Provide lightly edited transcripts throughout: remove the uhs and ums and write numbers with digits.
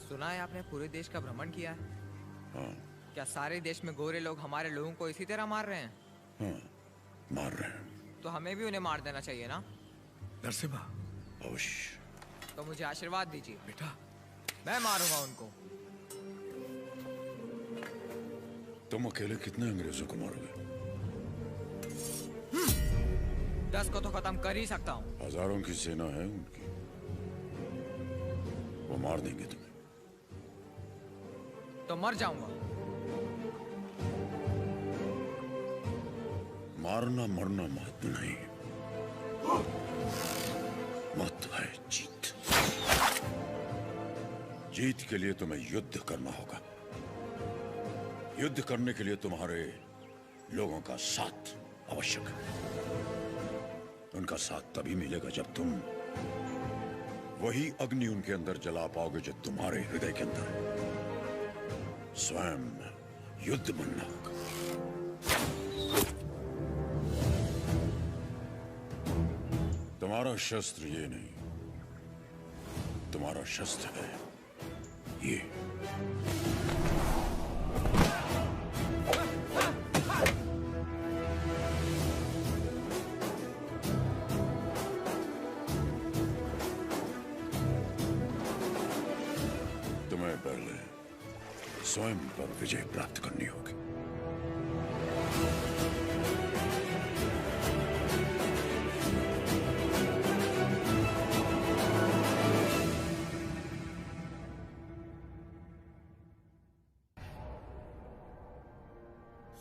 सुना है आपने पूरे देश का भ्रमण किया है। हाँ। क्या सारे देश में गोरे लोग हमारे लोगों को इसी तरह मार रहे हैं? हाँ, मार रहे हैं। तो हमें भी उन्हें मार देना चाहिए ना? नरसिम्हा, अवश्य। तो मुझे आशीर्वाद दीजिए। बेटा, मैं मारूंगा उनको। तुम अकेले कितने अंग्रेजों को मारोगे? 10 को तो खत्म कर ही सकता हूँ। हजारों की सेना है उनकी, वो मार देंगे तुम्हें। तो मर जाऊंगा। मारना मरना महत्व नहीं, महत्व है जीत। जीत के लिए तुम्हें युद्ध करना होगा। युद्ध करने के लिए तुम्हारे लोगों का साथ आवश्यक है। उनका साथ तभी मिलेगा जब तुम वही अग्नि उनके अंदर जला पाओगे जो तुम्हारे हृदय के अंदर है। स्वयं युद्ध बनना होगा। तुम्हारा शस्त्र ये नहीं, तुम्हारा शस्त्र है ये। तुम्हें पहले स्वयं पर विजय प्राप्त करनी होगी।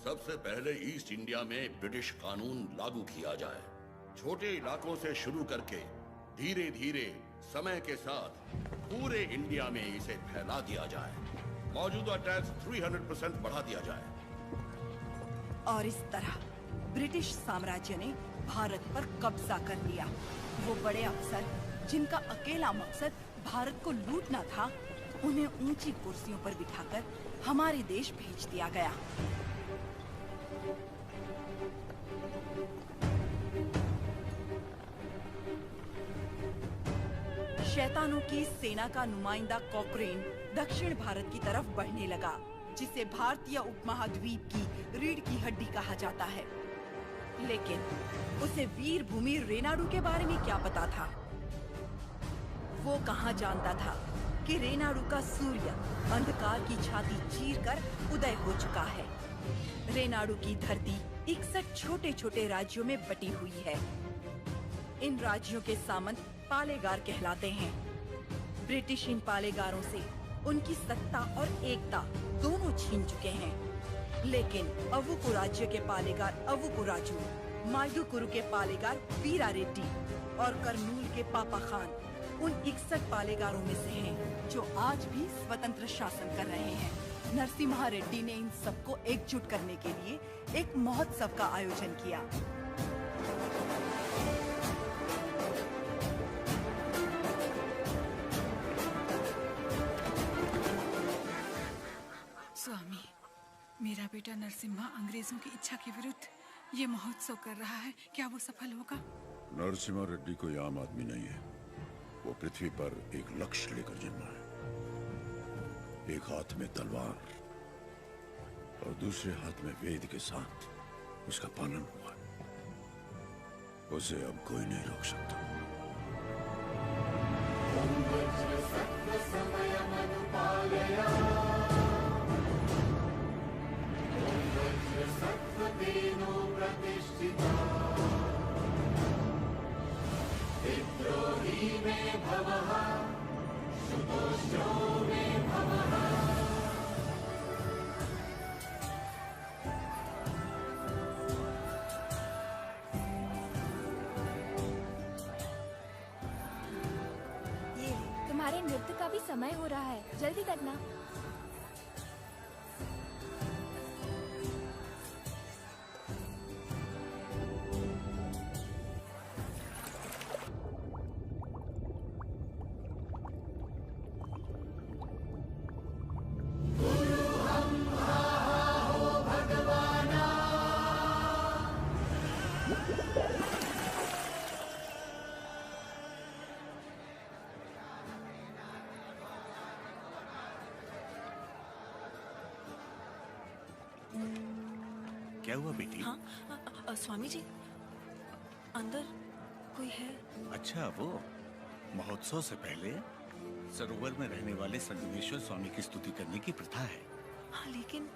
सबसे पहले ईस्ट इंडिया में ब्रिटिश कानून लागू किया जाए। छोटे इलाकों से शुरू करके धीरे धीरे समय के साथ पूरे इंडिया में इसे फैला दिया जाए। मौजूदा टैक्स 300% बढ़ा दिया जाए। और इस तरह ब्रिटिश साम्राज्य ने भारत पर कब्जा कर लिया। वो बड़े अफसर जिनका अकेला मकसद भारत को लूटना था, उन्हें ऊंची कुर्सियों पर बिठाकर हमारे देश भेज दिया गया। शैतानों की सेना का नुमाइंदा कॉकरेन दक्षिण भारत की तरफ बढ़ने लगा, जिसे भारतीय उपमहाद्वीप की रीढ़ की हड्डी कहा जाता है। लेकिन उसे वीर भूमि रेनाडू के बारे में क्या पता था? वो कहाँ जानता था कि रेनाडू का सूर्य अंधकार की छाती चीरकर उदय हो चुका है। रेनाडू की धरती 61 छोटे छोटे राज्यों में बटी हुई है। इन राज्यों के सामंत पालेगार कहलाते हैं। ब्रिटिश इन पालेगारों से उनकी सत्ता और एकता दोनों छीन चुके हैं। लेकिन अवुकु राज्य के पालेगार अवुकु राजू, मायदुकुरु के पालेगार वीरा रेड्डी और कर्नूल के पापा खान उन 61 पालेगारों में से हैं, जो आज भी स्वतंत्र शासन कर रहे हैं। नरसिम्हा रेड्डी ने इन सबको एकजुट करने के लिए एक महोत्सव का आयोजन किया। स्वामी, मेरा बेटा नरसिम्हा अंग्रेजों की इच्छा के विरुद्ध ये महोत्सव कर रहा है। क्या वो सफल होगा? नरसिम्हा रेड्डी कोई आम आदमी नहीं है। वो पृथ्वी पर एक लक्ष्य लेकर जन्मा है। एक हाथ में तलवार और दूसरे हाथ में वेद के साथ उसका पालन हुआ। उसे अब कोई नहीं रोक सकता। तुम्हारे नृत्य का भी समय हो रहा है, जल्दी करना। क्या हुआ बेटी? हाँ, स्वामी जी, अंदर कोई है? अच्छा, वो महोत्सव से पहले सरोवर में रहने वाले संगमेश्वर स्वामी की स्तुति करने की प्रथा है। हाँ, लेकिन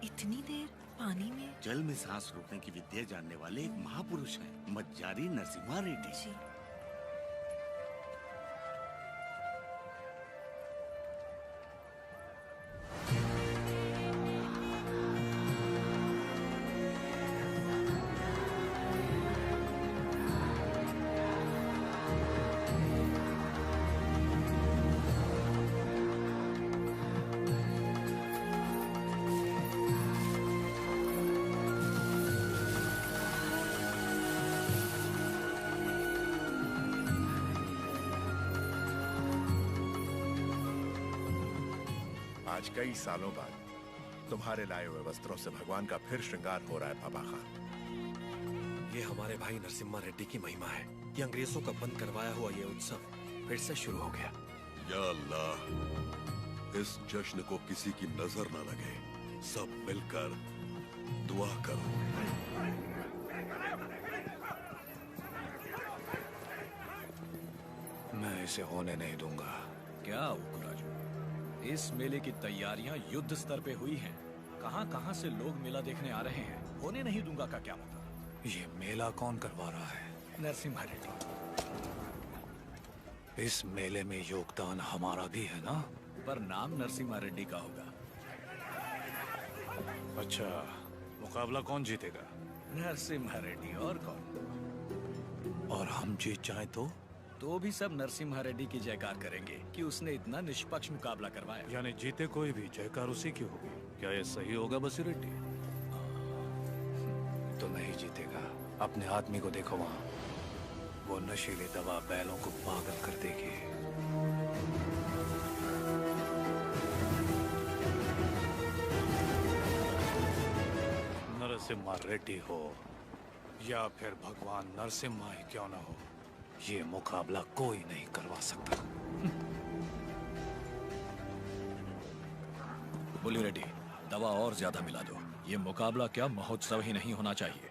इतनी देर पानी में? जल में सांस रोकने की विद्या जानने वाले एक महापुरुष हैं, मज्जारी नरसिम्हा रेड्डी। जी। आज कई सालों बाद तुम्हारे लाए हुए वस्त्रों से भगवान का फिर श्रृंगार हो रहा है बाबा खान। ये हमारे भाई नरसिम्हा रेड्डी की महिमा है कि अंग्रेजों का बंद करवाया हुआ ये उत्सव फिर से शुरू हो गया। या अल्लाह, इस जश्न को किसी की नजर न लगे, सब मिलकर दुआ करो। मैं इसे होने नहीं दूंगा। क्या उकराजू, इस मेले की तैयारियां युद्ध स्तर पे हुई हैं। कहां-कहां से लोग मेला देखने आ रहे हैं। होने नहीं दूंगा का क्या मतलब? ये मेला कौन करवा रहा है? नरसिम्हा रेड्डी। इस मेले में योगदान हमारा भी है ना? पर नाम नरसिम्हा रेड्डी का होगा। अच्छा, मुकाबला कौन जीतेगा? नरसिम्हा रेड्डी, और कौन? और हम जीत जाए तो भी सब नरसिम्हा रेड्डी की जयकार करेंगे कि उसने इतना निष्पक्ष मुकाबला करवाया। यानी जीते कोई भी जयकार उसी की होगी। क्या ये सही होगा बसी रेड्डी? तो नहीं जीतेगा। अपने आदमी को देखो वहाँ, वो नशीली दवा बैलों को पागल कर देगी। नरसिम्हा रेड्डी हो या फिर भगवान नरसिम्हा ही क्यों ना हो, ये मुकाबला कोई नहीं करवा सकता। बोली रेड्डी, दवा और ज्यादा मिला दो। ये मुकाबला क्या महोत्सव ही नहीं होना चाहिए।